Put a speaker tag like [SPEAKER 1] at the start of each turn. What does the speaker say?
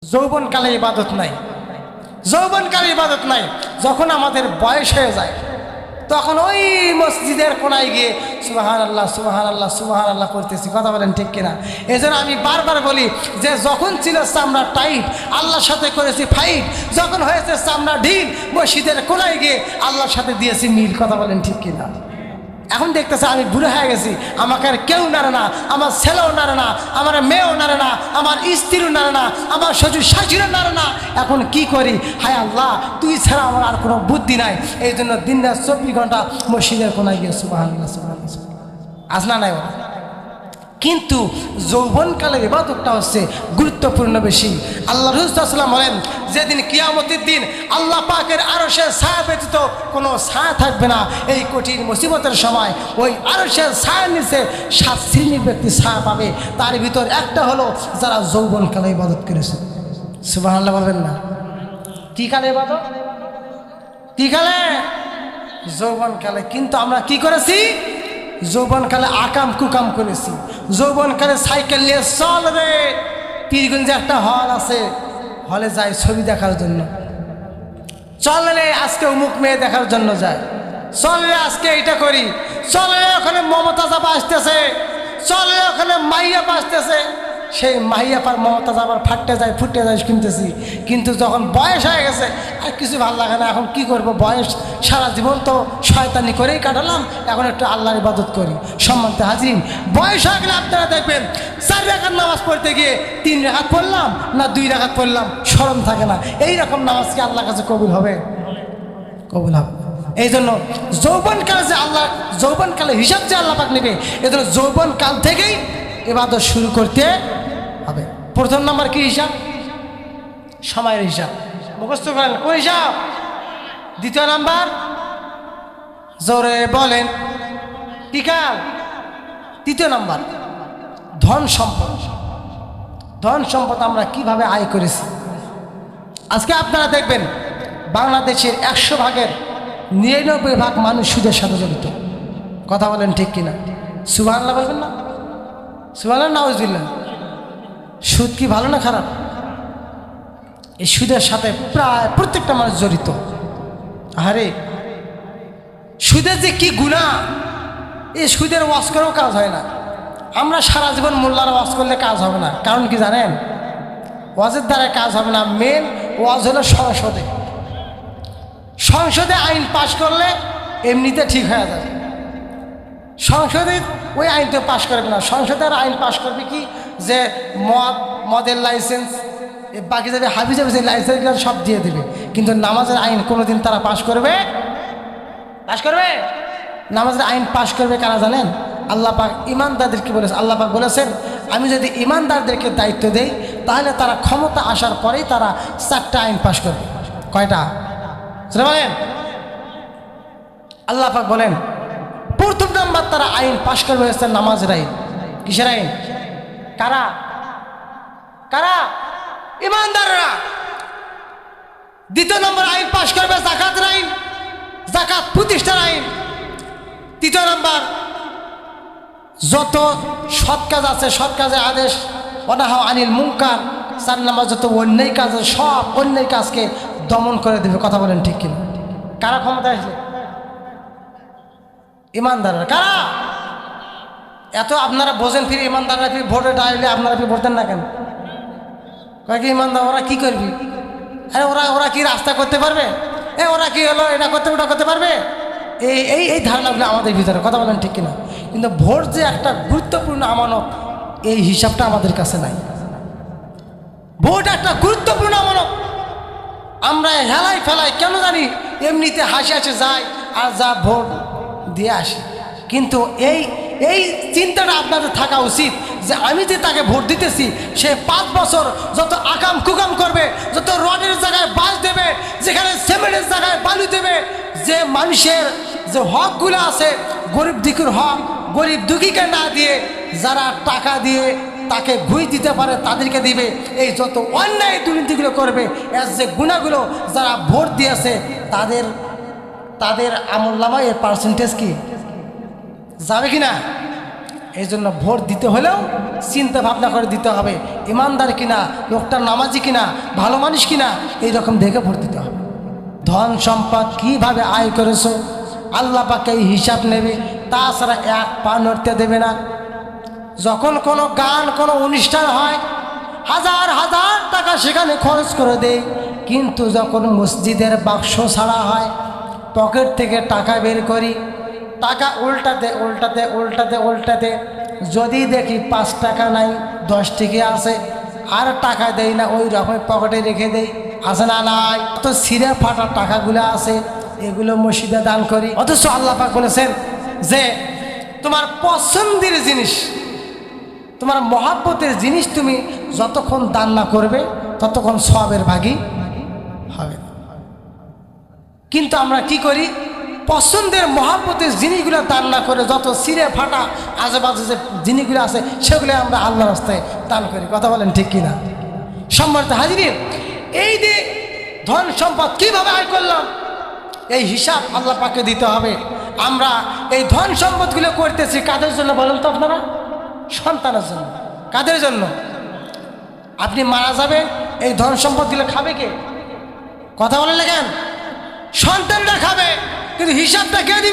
[SPEAKER 1] যৌবনকালে ইবাদত নাই, যৌবনকালে ইবাদত নাই। যখন আমাদের বয়স হয়ে যায় তখন ওই মসজিদের কোনায় গিয়ে সুবহানাল্লাহ সুবহানাল্লাহ সুবহানাল্লাহ করতেছি। কথা বলেন ঠিক কিনা? এই জন্য আমি বারবার বলি যে যখন ছিল চামড়া টাইট আল্লাহর সাথে করেছি ফাইট, যখন হয়েছে চামড়া ঢিল মসজিদের কোনায় গিয়ে আল্লাহর সাথে দিয়েছি মিল। কথা বলেন ঠিক কিনা? এখন দেখতেছে আমি বুড়ো হয়ে গেছি, আমাকে আর কেউ নাড়ে না, আমার ছেলেও নাড়ে না, আমার মেয়েও নাড়ে না, আমার স্ত্রীও নাড়ে না, আমার শ্বশুর শাশুড়িও নাড়ে না। এখন কি করি? হায় আল্লাহ, তুই ছাড়া আমার আর কোনো বুদ্ধি নাই। এই জন্য দিন রাত 24 ঘন্টা মসজিদের কোনায় গিয়ে সুবহানাল্লাহ সুবহানাল্লাহ আসনা নাই ওরা। কিন্তু যৌবনকালের ইবাদতটা হচ্ছে গুরুত্বপূর্ণ বেশি। আল্লাহ রাসূল সাল্লাল্লাহু আলাইহি ওয়াসাল্লাম বলেন, যেদিন কিয়ামতের দিন আল্লাহ পাকের আরশের ছায়া ব্যতীত কোনো ছায়া থাকবে না, এই কঠিন মুসিবতের সময় ওই আরশের ছায়ার নিচে 7 শ্রেণীর ব্যক্তি ছায়া পাবে। তার ভিতর একটা হলো যারা যৌবনকালে ইবাদত করেছে। সুবহানাল্লাহ বলবেন না? কি কালে ইবাদত? কি কালে? যৌবনকালে। কিন্তু আমরা কি করেছি? যৌবনকালে আকাম কুকাম করেছি। যৌবনকালে সাইকেল নিয়ে চল রে, পীরগঞ্জে একটা হল আছে, হলে যায় ছবি দেখার জন্য। চল রে আজকে অমুক মেয়ে দেখার জন্য যায়, চল রে আজকে এটা করি, চল রে ওখানে মমতাজা বাসতেছে, চল রে ওখানে মাইয়া বাসতেছে। সেই মাইয়া পার মমতাজ আবার ফাটতে যায় ফুটতে যায় কিনতেছি। কিন্তু যখন বয়স হয়ে গেছে আর কিছু ভালো লাগে না। এখন কি করব? বয়স সারা জীবন তো শয়তানি করেই কাটালাম, এখন একটু আল্লাহর ইবাদত করি। সম্মানিত হাজিরিন, বয়স হয়ে গেলে আপনারা দেখবেন 4 রাকাত নামাজ পড়তে গিয়ে 3 রাকাত পড়লাম না 2 রাকাত পড়লাম, শরম থাকে না। এইরকম নামাজ কি আল্লাহর কাছে কবুল হবে? কবুল হবে। এই জন্য যৌবনকালে যে আল্লাহ, যৌবনকালে হিসাব যে আল্লাহ পাক নেবে, এই জন্য যৌবনকাল থেকেই ইবাদত শুরু করতে হবে। প্রথম নাম্বার কি হিসাব? সময়ের হিসাব। মুখস্থ করেন কোন হিসাব? দ্বিতীয় নাম্বার জোরে বলেন কি কাল? তৃতীয় নাম্বার ধন সম্পদ। ধন সম্পদ আমরা কিভাবে আয় করেছি। আজকে আপনারা দেখবেন বাংলাদেশের 100 ভাগের 99 ভাগ মানুষ সুদের সাথে জড়িত। কথা বলেন ঠিক কিনা? সুবহানাল্লাহ বলবেন না? সুবহানাল্লাহ নাউজুবিল্লাহ। সুদ কি ভালো না খারাপ? এই সুদের সাথে প্রায় প্রত্যেকটা মানুষ জড়িত। আরে সুদের যে কি গুনাহ, এই সুদের ওয়াজ করেও কাজ হয় না। আমরা সারা জীবন মোল্লার ওয়াজ করলে কাজ হবে না। কারণ কি জানেন? ওয়াজের দ্বারা কাজ হবে না। মেন ওয়াজ হলো সংসদে। সংসদে আইন পাশ করলে এমনিতে ঠিক হয়ে যাবে। সংসদে ওই আইন তো পাশ করবে না। সংসদের আইন পাশ করবে কি? যে মদের লাইসেন্স, বাকি যাবে হাবি যাবে, সেই লাইসেন্সগুলো সব দিয়ে দেবে। কিন্তু নামাজের আইন কোনোদিন তারা পাশ করবে? পাশ করবে? নামাজের আইন পাশ করবে কারা জানেন? আল্লাহ পাক ইমানদারদেরকে বলেছে। আল্লাহ পাক বলেছেন, আমি যদি ইমানদারদেরকে দায়িত্ব দেই তাহলে তারা ক্ষমতা আসার পরেই তারা 4টা আইন পাশ করবে। কয়টা? সেটা বলেন। আল্লাহ পাক বলেন প্রথম নাম্বার তারা আইন পাশ করবে হচ্ছে নামাজের আইন। কিসের আইন? কারা? কারা? ইমানদাররা। দ্বিতীয় নম্বর আইন পাশ করবে যাকাতের আইন, যাকাত প্রতিষ্ঠার আইন। তৃতীয় নম্বর যত সৎ কাজ আছে, সৎ কাজের আদেশ, অনাহা আনিল মুনকার। 4 নম্বর যত অন্যায় কাজ আছে, সব অন্যায় কাজকে দমন করে দেবে। কথা বলেন ঠিক কিনা? কারা ক্ষমতা আসলে? ইমানদাররা। কারা? এত আপনারা বোঝেন ফিরে ইমানদাররা ফিরে ভোটে ডাইলে আপনারা ফিরে ভোট দেন না কেন? কয়েক ইমানদার ওরা কি করবি? আরে ওরা কি রাস্তা করতে পারবে? ওরা কি হলো এটা করতে ওটা করতে পারবে? এই ধারণাগুলো আমাদের ভিতরে। কথা বলেন ঠিক কিনা? কিন্তু ভোট যে একটা গুরুত্বপূর্ণ আমানত, এই হিসাবটা আমাদের কাছে নাই। ভোট একটা গুরুত্বপূর্ণ আমানত। আমরা হেলাই ফেলাই কেন জানি, এমনিতে হাসি হাসি যায় আর যা ভোট দিয়ে আসি। কিন্তু এই চিন্তাটা আপনাদের থাকা উচিত যে আমি যে তাকে ভোট দিতেছি সে 5 বছর যত আকাম কুকাম করবে, যত রডের জায়গায় বাস দেবে, যেখানে সিমেন্টের জায়গায় বালু দেবে, যে মানুষের যে হকগুলো আছে, গরিব দুঃখীর হক গরিব দুঃখীকে না দিয়ে যারা টাকা দিয়ে তাকে ঘুষ দিতে পারে তাদেরকে দিবে। এই যত অন্যায় দুর্নীতিগুলো করবে, এর যে গুণাগুলো যারা ভোট দিয়েছে তাদের আমলনামায় এর পার্সেন্টেজ কি যাবে কি না? এই জন্য ভোট দিতে হলেও চিন্তা ভাবনা করে দিতে হবে, ইমানদার কিনা, লোকটা নামাজি কিনা, ভালো মানুষ কিনা, এইরকম দেখে ভোট দিতে হবে। ধন সম্পদ কিভাবে আয় করেছো আল্লাহ পাকে এই হিসাব নেবে, তাছাড়া এক পা নড়তে দেবে না। যখন কোনো গান, কোনো অনুষ্ঠান হয়, হাজার হাজার টাকা সেখানে খরচ করে দেয়, কিন্তু যখন মসজিদের বাক্স ছাড়া হয়, পকেট থেকে টাকা বের করি, টাকা উল্টাতে উল্টাতে উল্টাতে উল্টাতে যদি দেখি 5 টাকা নাই, 10 টাকা আছে, আর টাকা দেই না, ওই রকম পকেটে রেখে দেই, আছে না নাই? তো ছিঁড়ে ফাটা টাকাগুলো আছে, এগুলো মসজিদে দান করি। অথচ আল্লাহ পাক বলেছেন যে তোমার পছন্দের জিনিস, তোমার মহাব্বতের জিনিস তুমি যতক্ষণ দান না করবে ততক্ষণ সওয়াবের ভাগী হবে না। কিন্তু আমরা কি করি, পছন্দের মহাব্বতের জিনিসগুলো দান না করে যত ছিঁড়ে ফাটা আজেবাজে যে জিনিসগুলো আছে সেগুলো আমরা আল্লাহর রাস্তায় দান করি। কথা বলেন ঠিক কিনা? সম্মানিত হাজিরিন, এই যে ধন সম্পদ কিভাবে আয় করলাম, এই হিসাব আল্লাহ পাকে দিতে হবে। আমরা এই ধন সম্পদগুলো করতেছি কাদের জন্য বলেন তো আপনারা? সন্তানের জন্য। কাদের জন্য? আপনি মারা যাবেন, এই ধন সম্পদগুলো খাবে কে? কথা বলেন না কেন? সন্তানরা খাবে, কিন্তু হিসাবটা কে দিবে?